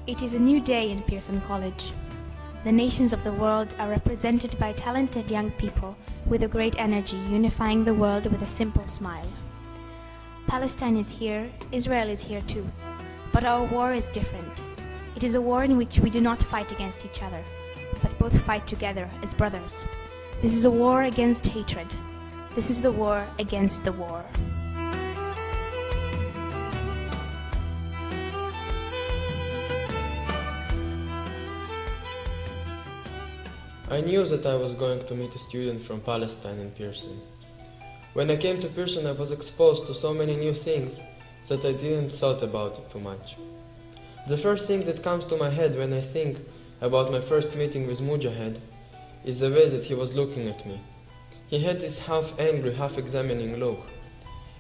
It is a new day in Pearson College. The nations of the world are represented by talented young people with a great energy, unifying the world with a simple smile. Palestine is here, Israel is here too. But our war is different. It is a war in which we do not fight against each other, but both fight together as brothers. This is a war against hatred. This is the war against the war. I knew that I was going to meet a student from Palestine in Pearson. When I came to Pearson, I was exposed to so many new things that I didn't thought about it too much. The first thing that comes to my head when I think about my first meeting with Mujahed is the way that he was looking at me. He had this half angry, half examining look.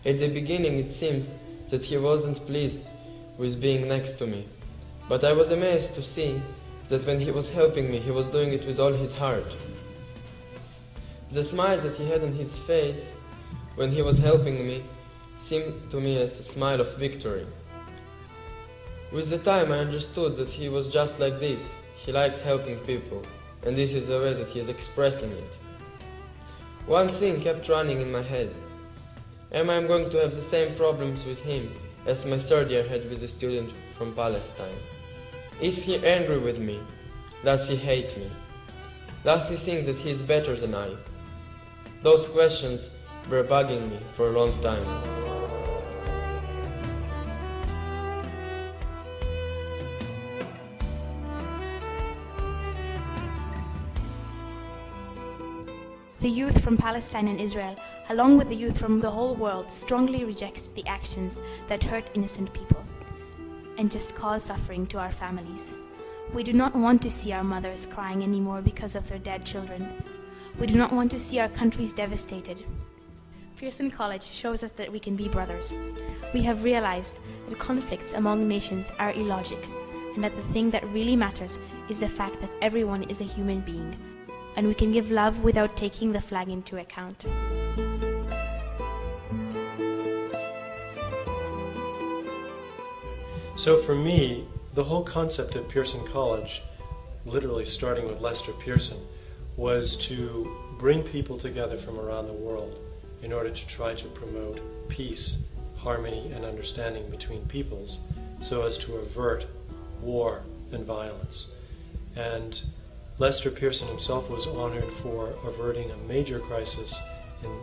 At the beginning it seems that he wasn't pleased with being next to me, but I was amazed to see that when he was helping me, he was doing it with all his heart. The smile that he had on his face when he was helping me seemed to me as a smile of victory. With the time I understood that he was just like this. He likes helping people, and this is the way that he is expressing it. One thing kept running in my head. Am I going to have the same problems with him as my third year had with a student from Palestine? Is he angry with me? Does he hate me? Does he think that he is better than I? Those questions were bugging me for a long time. The youth from Palestine and Israel, along with the youth from the whole world, strongly rejects the actions that hurt innocent people and just cause suffering to our families. We do not want to see our mothers crying anymore because of their dead children. We do not want to see our countries devastated. Pearson College shows us that we can be brothers. We have realized that conflicts among nations are illogic, and that the thing that really matters is the fact that everyone is a human being, and we can give love without taking the flag into account. So for me, the whole concept of Pearson College, literally starting with Lester Pearson, was to bring people together from around the world in order to try to promote peace, harmony, and understanding between peoples so as to avert war and violence. And Lester Pearson himself was honored for averting a major crisis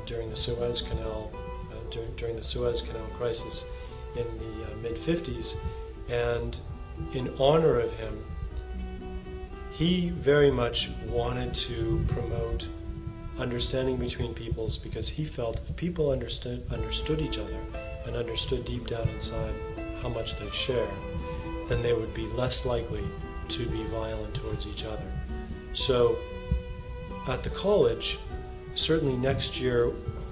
during the Suez Canal, during the Suez Canal crisis in the mid-50s. And in honor of him, he very much wanted to promote understanding between peoples, because he felt if people understood each other and understood deep down inside how much they share, then they would be less likely to be violent towards each other. So at the college, certainly next year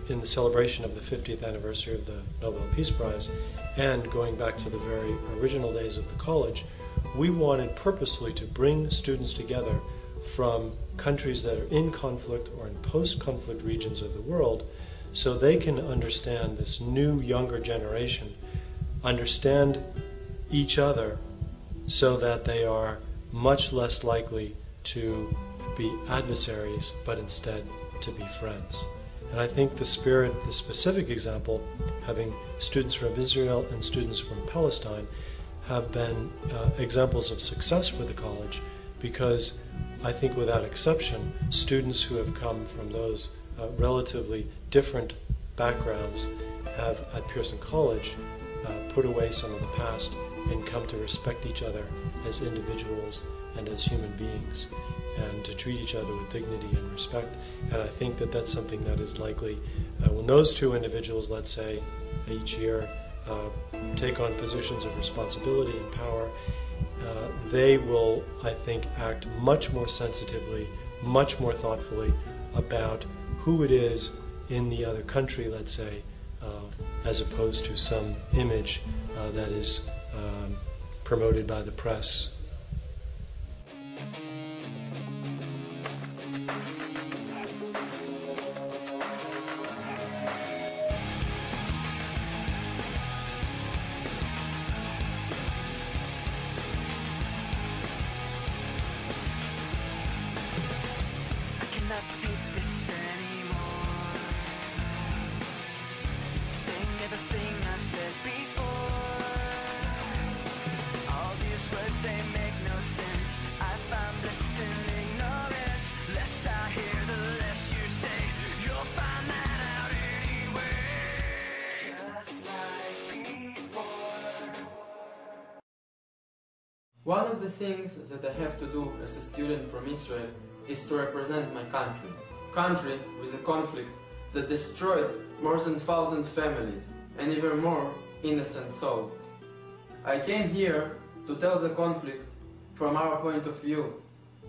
in the celebration of the 50th anniversary of the Nobel Peace Prize, and going back to the very original days of the college, we wanted purposely to bring students together from countries that are in conflict or in post-conflict regions of the world, so they can understand this new younger generation, understand each other, so that they are much less likely to be adversaries, but instead to be friends. And I think the specific example, having students from Israel and students from Palestine, have been examples of success for the college, because I think without exception, students who have come from those relatively different backgrounds have at Pearson College put away some of the past and come to respect each other as individuals and as human beings, and to treat each other with dignity and respect. And I think that that's something that is likely, when those two individuals, let's say, each year take on positions of responsibility and power, they will, I think, act much more sensitively, much more thoughtfully about who it is in the other country, let's say, as opposed to some image that is promoted by the press. cannot take this anymore. Saying everything I've said before. All these words, they make no sense. I find bliss in ignorance. Less I hear, the less you say. You'll find that out anyway. Just like before. One of the things that I have to do as a student from Israel is to represent my country. Country with a conflict that destroyed more than 1,000 families and even more innocent souls. I came here to tell the conflict from our point of view,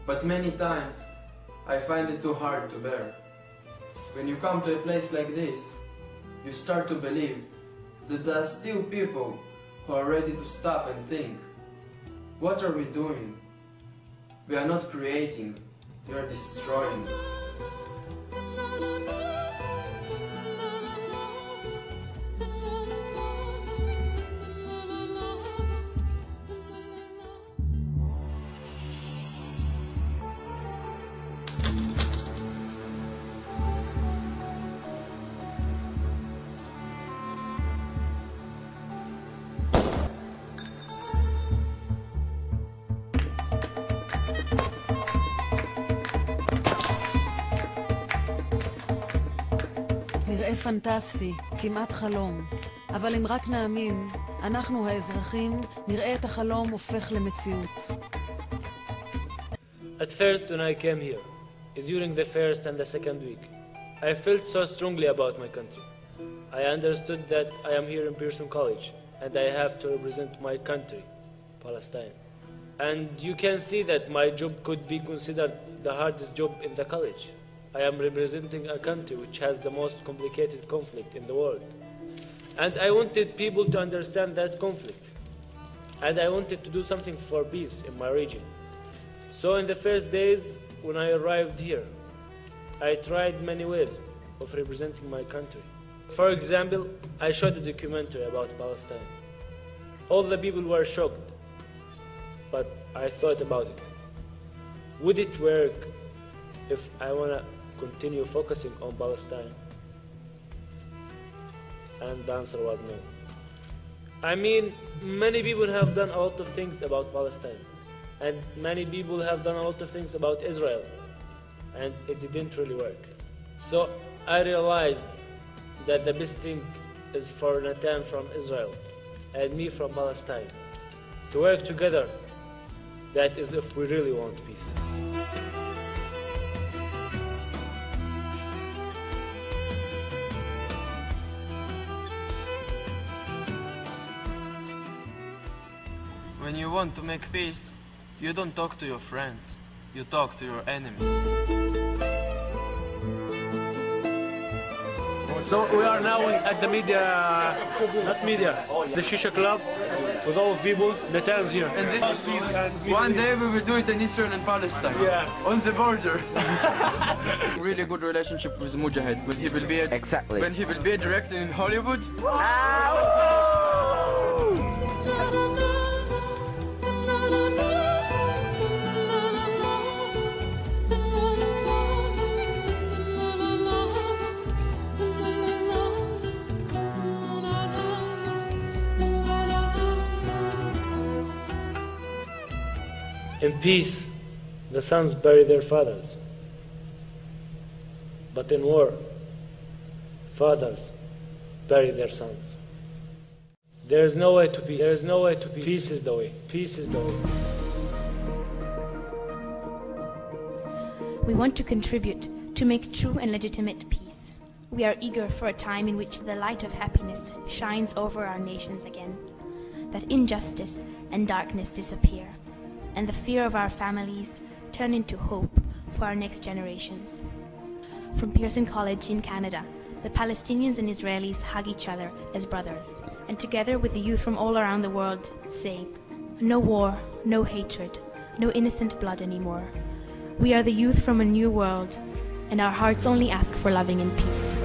but many times I find it too hard to bear. When you come to a place like this, you start to believe that there are still people who are ready to stop and think. What are we doing? We are not creating, we are destroying. נראה פנטסטי, כמעט חלום. אבל אם רק נאמין, אנחנו האזרחים נראה את החלום הופך למציאות. At first, when I came here, during the first and the second week, I felt so strongly about my country. I understood that I am here in Pearson College, and I have to represent my country, Palestine. And you can see that my job could be considered the hardest job in the college. I am representing a country which has the most complicated conflict in the world. And I wanted people to understand that conflict. And I wanted to do something for peace in my region. So in the first days when I arrived here, I tried many ways of representing my country. For example, I showed a documentary about Palestine. All the people were shocked, but I thought about it. Would it work if I want to continue focusing on Palestine? And the answer was no. I mean, many people have done a lot of things about Palestine, and many people have done a lot of things about Israel, and it didn't really work. So I realized that the best thing is for Natan from Israel and me from Palestine to work together. That is if we really want peace. When you want to make peace, you don't talk to your friends, you talk to your enemies. So we are now at the the Shisha Club with all of people. Natan's here. And this one day we will do it in Israel and Palestine. Yeah. On the border. Really good relationship with Mujahed. When he will be when he will be directed in Hollywood. In peace, the sons bury their fathers. But in war, fathers bury their sons. There is no way to peace. There is no way to peace. Peace is the way. Peace is the way. We want to contribute to make true and legitimate peace. We are eager for a time in which the light of happiness shines over our nations again, that injustice and darkness disappear, and the fear of our families turn into hope for our next generations. From Pearson College in Canada, the Palestinians and Israelis hug each other as brothers, and together with the youth from all around the world say, no war, no hatred, no innocent blood anymore. We are the youth from a new world, and our hearts only ask for loving and peace.